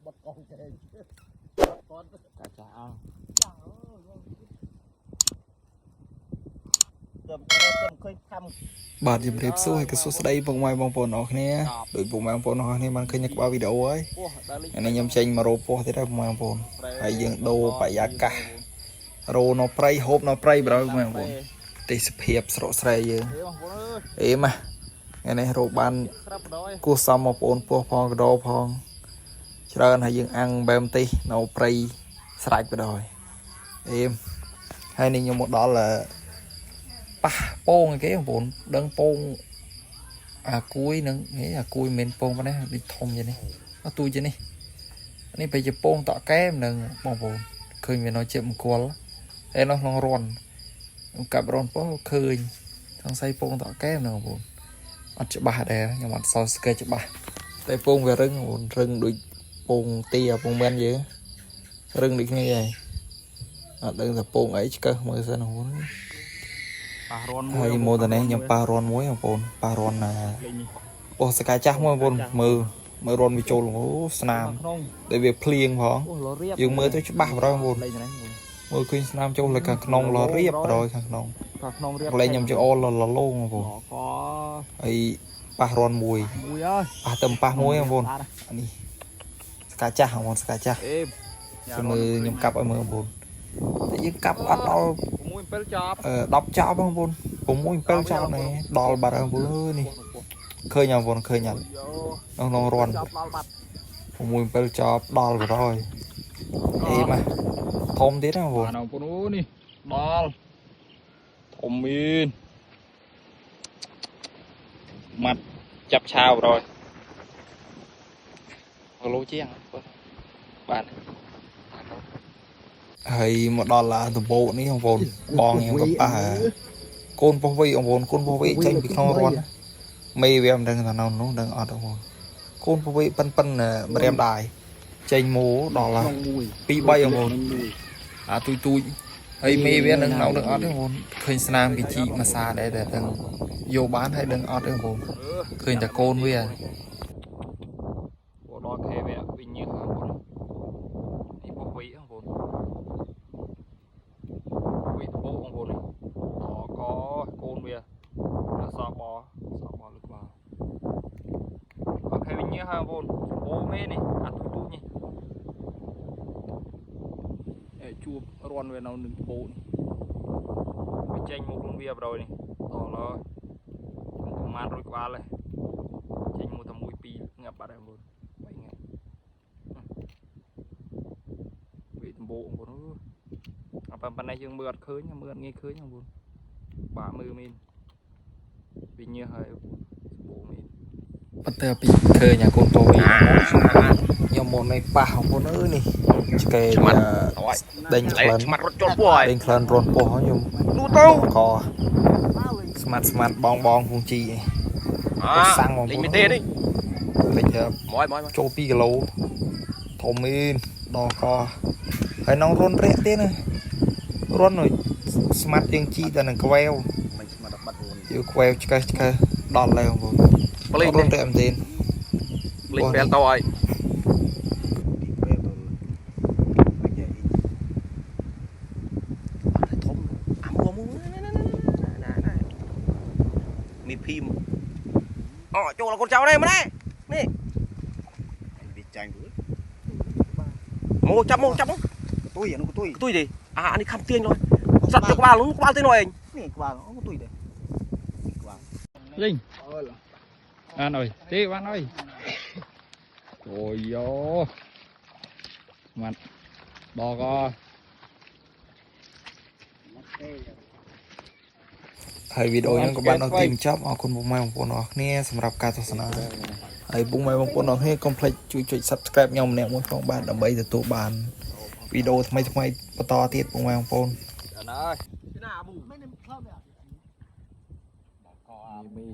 bật con kề con chả chảបាទជំរាបសួរហើយក៏សួស្តីពុកម៉ែបងប្អូនអរគ្នាដោយពុកម៉ែបងប្អូនអរគ្នាបានឃើញក្បាលវីដេអូហើយនេះខ្ញុំចេញមករោពោះទៀតហើយពុកម៉ែបងប្អូនហើយយើងដូរបរិយាកាសរោនៅព្រៃហូបនៅព្រៃបើពុកម៉ែបងប្អូនទេសភាពស្រកស្រែយើងអេម៉ាថ្ងៃនេះរោបានគួសសមបងប្អូនពោះផងកដោផងច្រើនហើយយើងអាំងបែបទេសនៅព្រៃស្រេចបដ អេហើយនេះខ្ញុំមកដល់ប៉ះពងគេបងប្អូនដឹងពងអាគួយនឹងអាគួយមិនពងប៉ុណ្ណេះដូចធំយ៉ាងនេះអត់ទូជានេះនេះពេលជាពងតក់កែមនឹងបងប្អូនឃើញវានៅជាមង្គលហើយនៅក្នុងរន់ខ្ញុំកាប់រន់ពោះឃើញសង្ស័យពងតក់កែមនឹងបងប្អូនអត់ច្បាស់ដែរខ្ញុំអត់សល់ស្កេច្បាស់តែពងវារឹងបងប្អូនរឹងដូចពងទីពងមែនយើងរឹងដូចគ្នាហើយអត់ដឹងថាពងអីឆ្កឹះមើលសិនបងប្អូនប៉ះរន់មួយហើយម៉ូតនេះខ្ញុំប៉ះរន់មួយបងប្អូនប៉ះរន់អូសកាចាស់មួយបងប្អូនមើលរន់វាចូលអូស្នាមដែលវាភ្លៀងផងយើងមើលទៅច្បាស់បងប្អូនមើលឃើញស្នាមចូលលើខាងក្នុងលរៀបប្រយខាងក្នុងរៀបកន្លែងខ្ញុំជិះអូលលលងបងប្អូនហើយប៉ះរន់មួយហើយប៉ះទៅប៉ះមួយបងប្អូននេះស្កាចាស់បងប្អូនស្កាចាស់ខ្ញុំមើលខ្ញុំកាប់ឲ្យមើលបងប្អូនតែយើងកាប់អត់ដល់6 ចប់10 ចប់បងប្អូន6 7 ចប់នេះដល់បាត់ហើយបងប្អូនអើយនេះឃើញបងប្អូនឃើញអត់ក្នុងរន់6 7 ចប់ដល់បាត់ហើយអេម៉ាធំទៀតបងប្អូនបងប្អូននេះដល់ធំមានម៉ាត់ចាប់ឆាវrồiគីឡូជាងបាទ ហើយមកដល់ដំបូកនេះបងប្អូនបងខ្ញុំក៏ប៉ះកូនពោះវីបងប្អូនកូនពោះវីចេញពីក្នុងរន់មេវាមិនដឹងថានៅនោះដឹងអត់បងប្អូនកូនពោះវីប៉ិនម្រាមដាយចេញម៉ូដល់2 3បងប្អូនអាទូចហើយមេវានឹងនៅនឹងអត់ទេបងប្អូនឃើញស្នាមគេជីកមួយសាដែរតែដឹងយកបានហើយដឹងអត់ទេបងប្អូនឃើញតែកូនវាដល់ខេវាវិញញើសបងប្អូននេះពោះវីបងប្អូន vị bộ ông bồn này nó có côn bìa là sọ bò lực vào có cái bình nhé ha bồn bố mê này ăn tụi nhỉ để chụp ròn về nào đừng bồn bị chanh một con bìa rồi này đó là không man rồi qua này chanh một tầm mũi pi ngập vào đây bồn vậy nghe vị bộ ông bồnปันในยังเมื่อคืนยังเมื่องี้คืนยังบุญบ่ามือมินปีนี้ให้โบมินปัตเตอร์ปีเคยอย่างคนโตยังมองในป่าของคนนี่เกย์เด้งคลันเด้งคลันรอนปออยู่คอสมัดบองพุงจีสั่งของคนเลยจะโจปีกะโลทอมินดอคอให้น้องรอนเรียกเต้นะรอนหน่อยสมัดยังจีแต่หนึ่งแควอยู่แควจะดอนเลยของผมรอนเต็มตีนลิงแปลนตัวไอ้มีพิมพ์อ๋อโจเราคนเจ้าได้มาได้นี่โมจับตุ้ยดิอันนี้คำเตียงเลยสัตว์จะกวาดลุ้นกวาดตีหน่อยเองนี่กวาดก็ตุ้ยเด็กลิงอันหน่อยตีวันหน่อยโอ้ยโย่มันดอกก็ให้วิดีโอยังกับบ้านเราทีมจับเอาคนบุกมาของคนออกเนี่ยสำหรับการศาสนาไอ้บุกมาของคนออกให้คอมเพล็กช่วยsubscribe ยอมเนี่ยมุ้งของบ้านดับเบิลตัวบ้านวิดีโอทำไมต่อติดของแมวปนมี